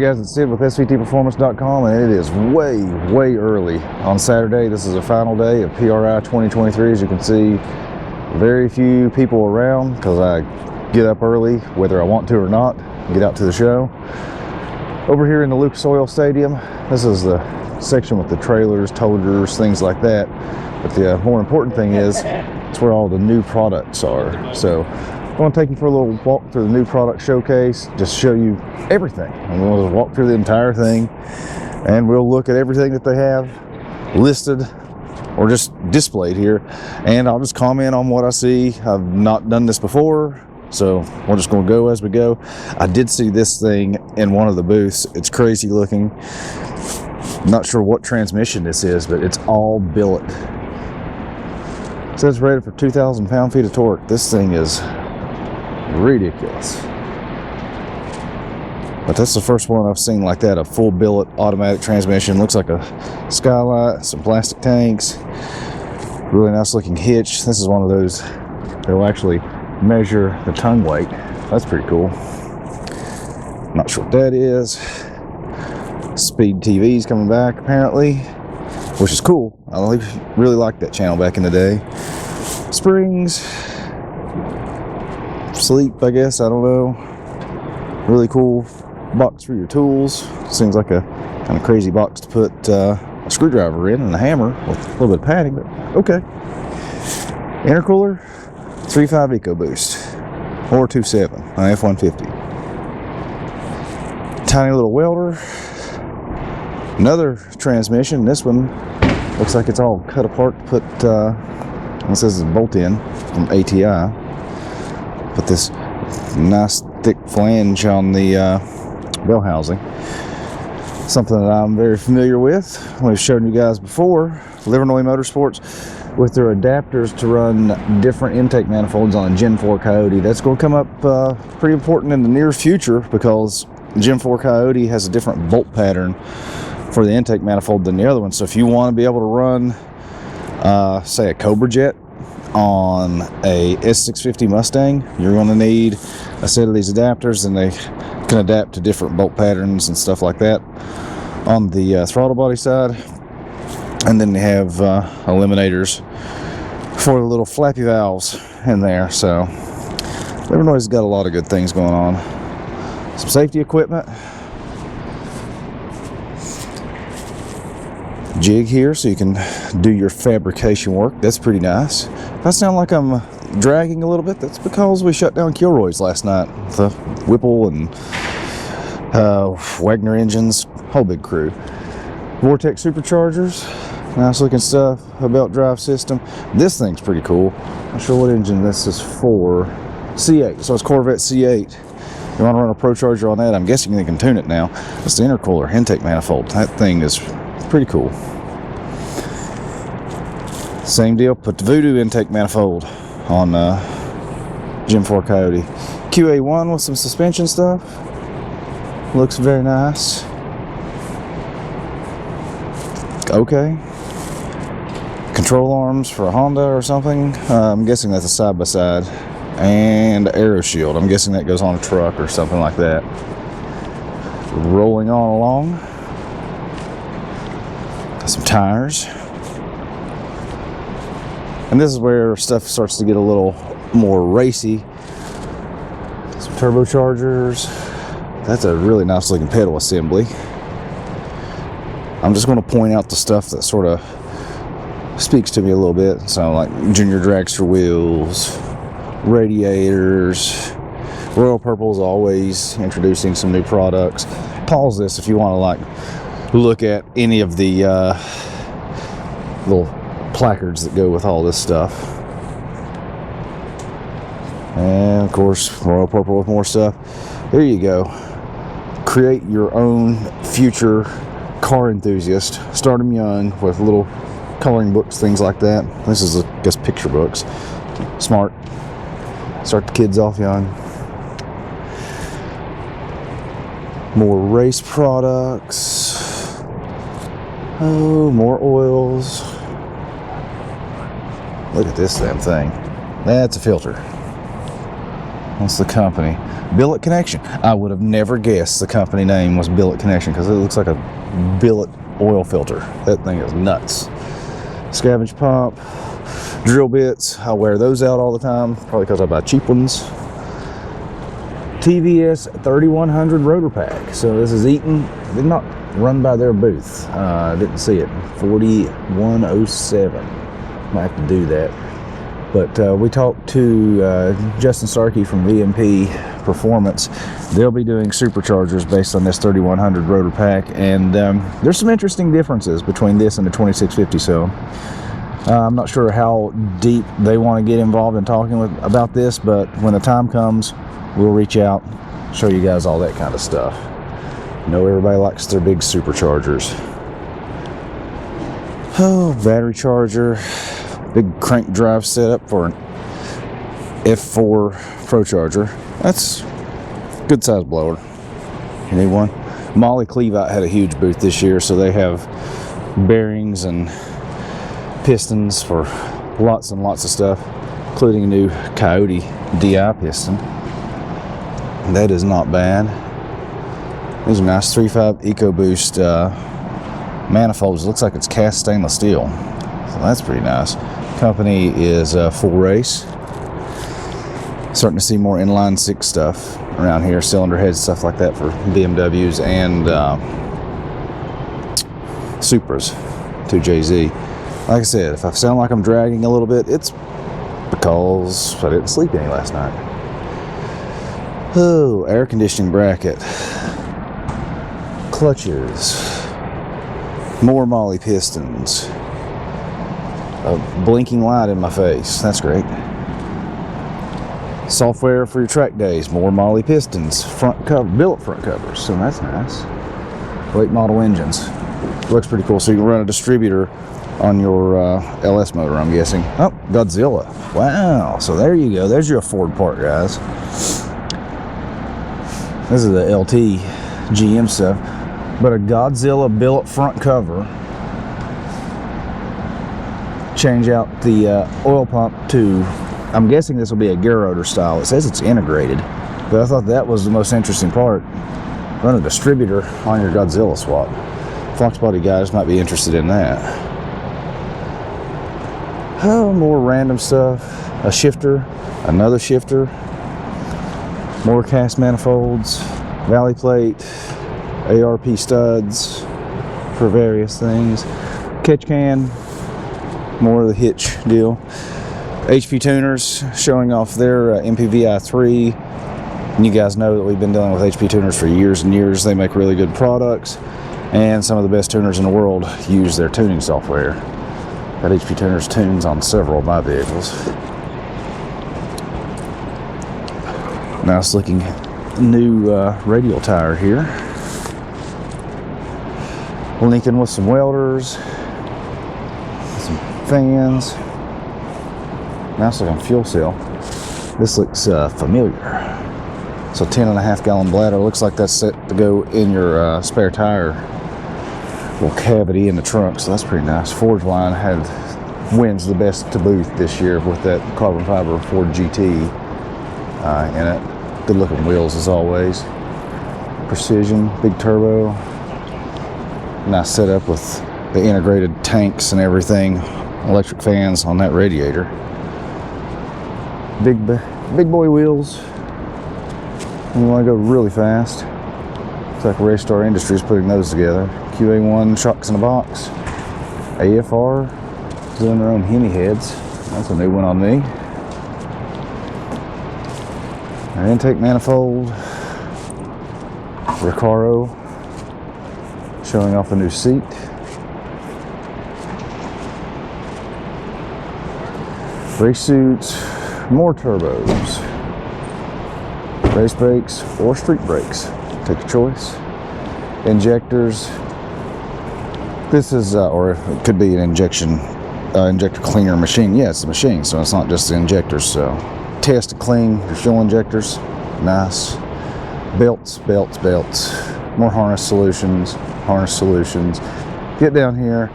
Hey guys, it's Sid with SVTPerformance.com, and it is way early on Saturday. This is the final day of PRI 2023. As you can see, very few people around because I get up early whether I want to or not, get out to the show. Over here in the Lucas Oil Stadium, this is the section with the trailers, towers, things like that. But the more important thing is it's where all the new products are. So I'm going to take you for a little walk through the new product showcase, just show you everything. I'm going to walk through the entire thing, and we'll look at everything that they have listed or just displayed here, and I'll just comment on what I see. I've not done this before, so we're just going to go as we go. I did see this thing in one of the booths. It's crazy looking. Not sure what transmission this is, but it's all billet. It says rated for 2,000 pound-feet of torque. This thing is ridiculous. But that's the first one I've seen like that, a full billet automatic transmission. Looks like a skylight, some plastic tanks, really nice looking hitch. This is one of those that will actually measure the tongue weight. That's pretty cool. Not sure what that is. Speed TV's coming back apparently, which is cool. I really liked that channel back in the day. Springs, sleep, I guess, I don't know. Really cool box for your tools. Seems like a kind of crazy box to put a screwdriver in and a hammer with a little bit of padding, but okay. Intercooler, 3.5 EcoBoost or 2.7 on F-150. Tiny little welder. Another transmission. This one looks like it's all cut apart to put, it says it's bolt in from ATI. Put this nice thick flange on the bell housing. Something that I'm very familiar with. We've shown you guys before. Livernois Motorsports with their adapters to run different intake manifolds on a Gen 4 Coyote. That's going to come up pretty important in the near future because Gen 4 Coyote has a different bolt pattern for the intake manifold than the other one. So if you want to be able to run say a Cobra Jet on a S650 Mustang, you're going to need a set of these adapters, and they can adapt to different bolt patterns and stuff like that on the throttle body side. And then they have eliminators for the little flappy valves in there. So Livernois got a lot of good things going on. Some safety equipment. Jig here so you can do your fabrication work. That's pretty nice. If I sound like I'm dragging a little bit, that's because we shut down Kilroy's last night. The Whipple and Wagner engines, whole big crew. Vortex superchargers, nice looking stuff. A belt drive system. This thing's pretty cool. Not sure what engine this is for. C8, so it's Corvette C8. You want to run a Pro Charger on that? I'm guessing they can tune it now. It's the intercooler intake manifold. That thing is pretty cool. Same deal, put the Voodoo intake manifold on Gen 4 Coyote. QA1 with some suspension stuff. Looks very nice. Okay. Control arms for a Honda or something. I'm guessing that's a side-by-side. And aero shield. I'm guessing that goes on a truck or something like that. Rolling on along. Got some tires. And this is where stuff starts to get a little more racy. Some turbochargers. That's a really nice looking pedal assembly. I'm just going to point out the stuff that sort of speaks to me a little bit. So like Junior Dragster wheels, radiators. Royal Purple is always introducing some new products. Pause this if you want to like look at any of the little placards that go with all this stuff. And of course, Royal Purple with more stuff. There you go. Create your own future car enthusiast. Start them young with little coloring books, things like that. This is, I guess, picture books. Smart. Start the kids off young. More race products. Oh, more oils. Look at this damn thing. That's a filter. What's the company? Billet Connection. I would have never guessed the company name was Billet Connection because it looks like a billet oil filter. That thing is nuts. Scavenge pump, drill bits. I wear those out all the time, probably because I buy cheap ones. TVS 3100 rotor pack. So this is Eaton. Did not run by their booth. Didn't see it. 4107. Might have to do that. But we talked to Justin Starkey from SVTPerformance. They'll be doing superchargers based on this 3100 rotor pack, and there's some interesting differences between this and the 2650. So I'm not sure how deep they want to get involved in talking about this, but when the time comes, we'll reach out, show you guys all that kind of stuff. You know, everybody likes their big superchargers. Oh, battery charger. Big crank drive setup for an F4 Pro Charger. That's a good size blower. You need one? Molly Cleveout had a huge booth this year, so they have bearings and pistons for lots and lots of stuff, including a new Coyote DI piston. That is not bad. These are nice 3.5 EcoBoost manifolds. It looks like it's cast stainless steel, so that's pretty nice. Company is Full Race. Starting to see more inline six stuff around here, cylinder head stuff like that for BMWs and Supras, 2JZ. Like I said, if I sound like I'm dragging a little bit, it's because I didn't sleep any last night. Oh, air conditioning bracket, clutches, more Molly pistons. A blinking light in my face. That's great. Software for your track days. More Molly pistons. Front cover, billet front covers. So that's nice. Late model engines. Looks pretty cool. So you can run a distributor on your LS motor, I'm guessing. Oh, Godzilla. Wow. So there you go. There's your Ford part, guys. This is the LT GM stuff. But a Godzilla billet front cover. Change out the oil pump to, I'm guessing this will be a gear rotor style. It says it's integrated, but I thought that was the most interesting part. Run a distributor on your Godzilla swap. Fox Body guys might be interested in that. Oh, more random stuff. A shifter, another shifter, more cast manifolds, valley plate, ARP studs for various things, catch can. More of the Hitch deal. HP tuners showing off their MPVI 3. And you guys know that we've been dealing with HP tuners for years and years. They make really good products, and some of the best tuners in the world use their tuning software. Got HP tuners tunes on several of my vehicles. Nice looking new radial tire here. Lincoln with some welders. Fans. Nice looking fuel cell. This looks familiar. So 10.5 gallon bladder. Looks like that's set to go in your spare tire little cavity in the trunk. So that's pretty nice. Forge line wins the best to booth this year with that carbon fiber Ford GT in it. Good looking wheels as always. Precision, big turbo. Nice setup with the integrated tanks and everything. Electric fans on that radiator. Big boy wheels. You want to go really fast. Looks like Raystar Industries putting those together. QA1 shocks in a box. AFR doing their own Hemi heads. That's a new one on me. Our intake manifold. Recaro showing off the new seat. Race suits, more turbos, race brakes or street brakes, take your choice. Injectors, this is, or it could be an injector cleaner machine. Yeah, it's a machine, so it's not just the injectors. So test and clean your fuel injectors, nice. Belts, more harness solutions. Get down here,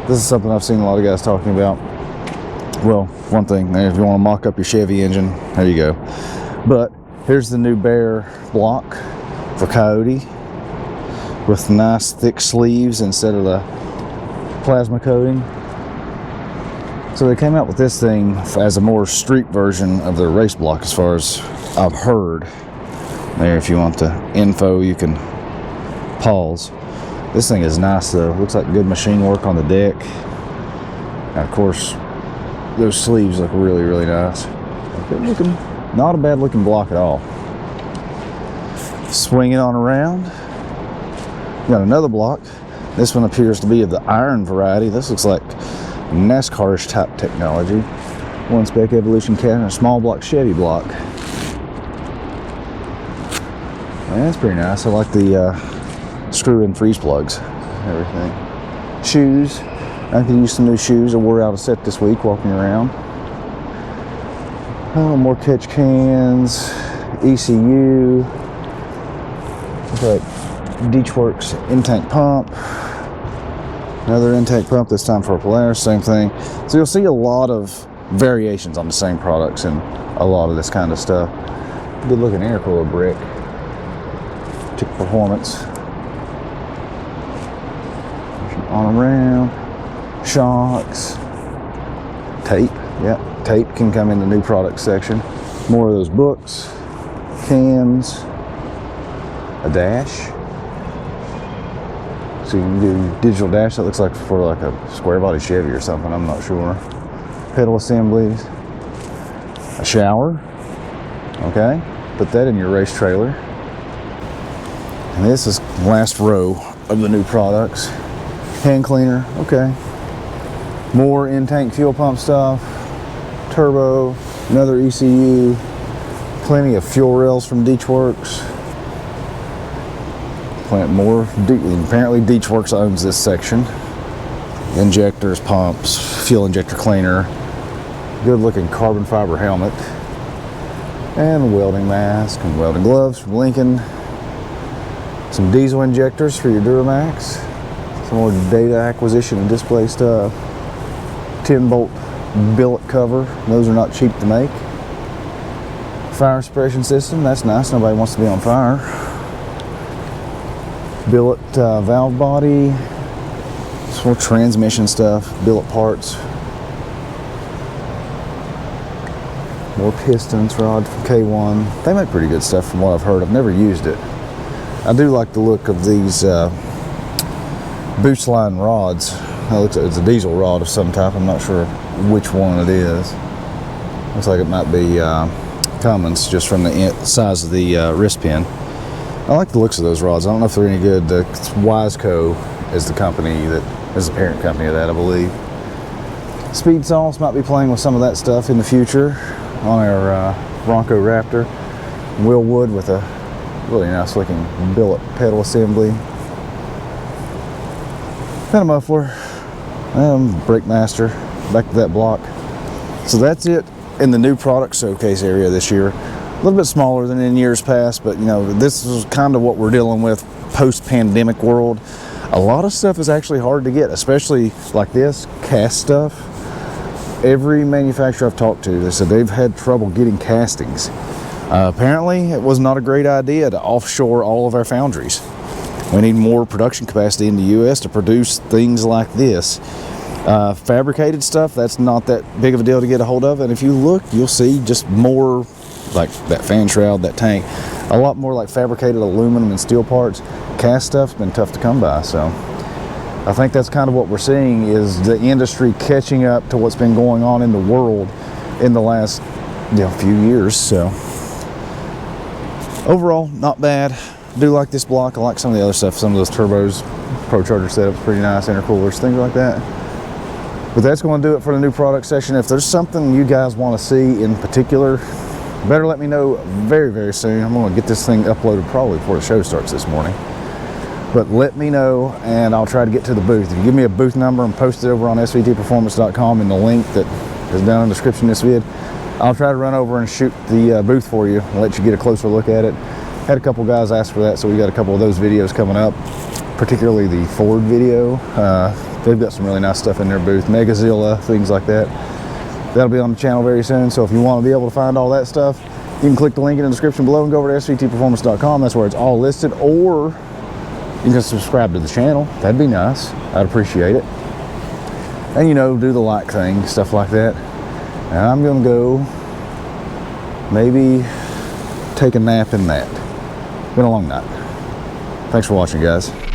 this is something I've seen a lot of guys talking about. Well, one thing, if you want to mock up your Chevy engine, there you go. But Here's the new bare block for Coyote with nice thick sleeves instead of the plasma coating. So they came out with this thing as a more street version of their race block, as far as I've heard. There, if you want the info, you can pause. This thing is nice though. Looks like good machine work on the deck. And of course, those sleeves look really, really nice. Good looking, not a bad looking block at all. Swing it on around. Got another block. This one appears to be of the iron variety. This looks like NASCAR-ish type technology. One spec Evolution cat and a small block Chevy block. Man, that's pretty nice. I like the screw-in freeze plugs. Everything. Shoes. I could use some new shoes. I wore out a set this week walking around. Oh, more catch cans. ECU. Got Ditchworks in-tank pump. Another intake pump, this time for a Polaris, same thing. So you'll see a lot of variations on the same products and a lot of this kind of stuff. Good looking air cooler brick. Performance. On around. Shocks. Tape. Yeah, tape can come in the new product section. More of those books. Cams. A dash. So you can do digital dash that looks like for like a square body Chevy or something, I'm not sure. Pedal assemblies. A shower. Okay. Put that in your race trailer. And this is the last row of the new products. Hand cleaner. Okay. More in-tank fuel pump stuff. Turbo. Another ECU. Plenty of fuel rails from Ditchworks. More. Apparently Ditchworks owns this section. Injectors, pumps, fuel injector cleaner. Good looking carbon fiber helmet. And a welding mask and welding gloves from Lincoln. Some diesel injectors for your Duramax. Some more data acquisition and display stuff. 10-bolt billet cover. Those are not cheap to make. Fire suppression system. That's nice. Nobody wants to be on fire. Billet valve body, some more transmission stuff, billet parts, more pistons rod from K1. They make pretty good stuff from what I've heard. I've never used it. I do like the look of these boost line rods. It looks like it's a diesel rod of some type. I'm not sure which one it is. Looks like it might be Cummins, just from the size of the wrist pin. I like the looks of those rods. I don't know if they're any good. Wiseco is the company that is the parent company of that, I believe. Speed Sauce might be playing with some of that stuff in the future on our Bronco Raptor. Will Wood with a really nice looking billet pedal assembly. And a muffler. Brake Master. Back to that block. So that's it in the new product showcase area this year. A little bit smaller than in years past, but you know, this is kind of what we're dealing with post-pandemic world. A lot of stuff is actually hard to get, especially like this cast stuff. Every manufacturer I've talked to, they said they've had trouble getting castings. Apparently it was not a great idea to offshore all of our foundries. We need more production capacity in the US to produce things like this. Fabricated stuff, that's not that big of a deal to get a hold of, and if you look, you'll see just more like that fan shroud, that tank, a lot more like fabricated aluminum and steel parts. Cast stuff's been tough to come by, so I think that's kind of what we're seeing, is the industry catching up to what's been going on in the world in the last few years. So overall, not bad. I do like this block. I like some of the other stuff, some of those turbos, Turbocharger setups, pretty nice, intercoolers, things like that. But that's going to do it for the new product section. If there's something you guys want to see in particular, better let me know very, very soon. I'm going to get this thing uploaded probably before the show starts this morning. But let me know, and I'll try to get to the booth. If you give me a booth number and post it over on SVTPerformance.com in the link that is down in the description of this vid, I'll try to run over and shoot the booth for you and let you get a closer look at it. Had a couple guys ask for that, so we got a couple of those videos coming up, particularly the Ford video. They've got some really nice stuff in their booth, Megazilla, things like that. That'll be on the channel very soon, so if you want to be able to find all that stuff, You can click the link in the description below and go over to SVTPerformance.com. That's where it's all listed. Or you can subscribe to the channel. That'd be nice. I'd appreciate it. And, you know, do the like thing, stuff like that. And I'm going to go maybe take a nap in that. Been a long night. Thanks for watching, guys.